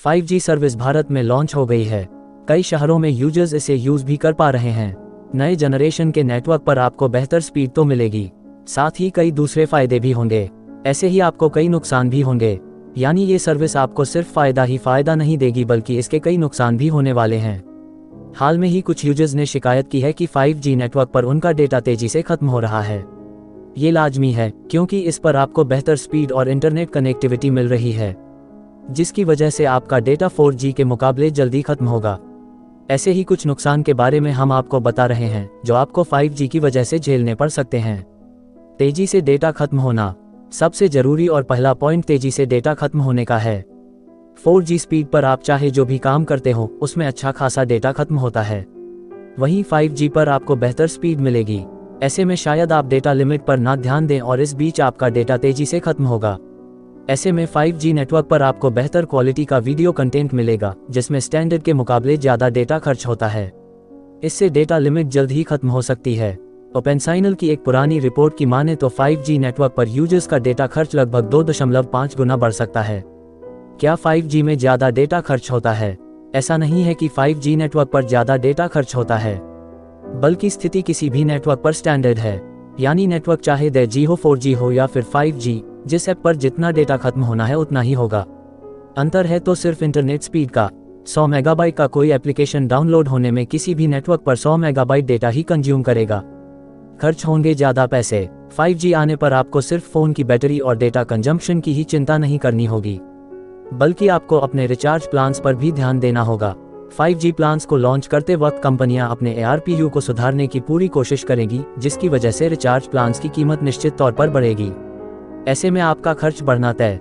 5G service Bharat में launch हो गई है। कई शहरों में यूजर्स इसे यूज भी कर पा रहे हैं। नए जनरेशन के नेटवर्क पर आपको बेहतर स्पीड तो मिलेगी, साथ ही कई दूसरे फायदे भी होंगे। ऐसे ही आपको कई नुकसान भी होंगे, यानी ये सर्विस आपको सिर्फ फायदा ही फायदा नहीं देगी बल्कि इसके कई नुकसान भी होने वाले हैं। हाल में ही कुछ यूजर्स ने शिकायत की है कि 5G नेटवर्क पर उनका डेटा तेजी से खत्म हो रहा है। ये लाजमी है क्योंकि इस पर आपको बेहतर स्पीड और इंटरनेट कनेक्टिविटी मिल रही है, जिसकी वजह से आपका डेटा 4G के मुकाबले जल्दी खत्म होगा। ऐसे ही कुछ नुकसान के बारे में हम आपको बता रहे हैं जो आपको 5G की वजह से झेलने पड़ सकते हैं। तेजी से डेटा खत्म होना। सबसे जरूरी और पहला पॉइंट तेजी से डेटा खत्म होने का है। 4G स्पीड पर आप चाहे जो भी काम करते हो उसमें अच्छा खासा डेटा खत्म होता है, वहीं 5G पर आपको बेहतर स्पीड मिलेगी। ऐसे में शायद आप डेटा लिमिट पर ना ध्यान दें और इस बीच आपका डेटा तेजी से खत्म होगा। ऐसे में 5G नेटवर्क पर आपको बेहतर क्वालिटी का वीडियो कंटेंट मिलेगा जिसमें स्टैंडर्ड के मुकाबले ज़्यादा डेटा खर्च होता है। इससे डेटा लिमिट जल्द ही खत्म हो सकती है। ओपेनसाइनल की एक पुरानी रिपोर्ट की माने तो 5G नेटवर्क पर यूजर्स का डेटा खर्च लगभग 2.5 गुना बढ़ सकता है। क्या 5G में ज़्यादा डेटा खर्च होता है? ऐसा नहीं है कि 5G नेटवर्क पर ज़्यादा डेटा खर्च होता है, बल्कि स्थिति किसी भी नेटवर्क पर स्टैंडर्ड है, यानी नेटवर्क चाहे 2G हो, 4G हो या फिर 5G, जिस ऐप पर जितना डेटा खत्म होना है उतना ही होगा। अंतर है तो सिर्फ इंटरनेट स्पीड का। 100 मेगाबाइट का कोई एप्लीकेशन डाउनलोड होने में किसी भी नेटवर्क पर 100 मेगाबाइट डेटा ही कंज्यूम करेगा। खर्च होंगे ज़्यादा पैसे। 5G आने पर आपको सिर्फ फ़ोन की बैटरी और डेटा कंजम्पशन की ही चिंता नहीं करनी होगी, बल्कि आपको अपने रिचार्ज प्लान्स पर भी ध्यान देना होगा। 5G प्लान्स को लॉन्च करते वक्त कंपनियां अपने ARPU को सुधारने की पूरी कोशिश करेंगी, जिसकी वजह से रिचार्ज प्लान्स की कीमत निश्चित तौर पर बढ़ेगी। ऐसे में आपका खर्च बढ़ना तय।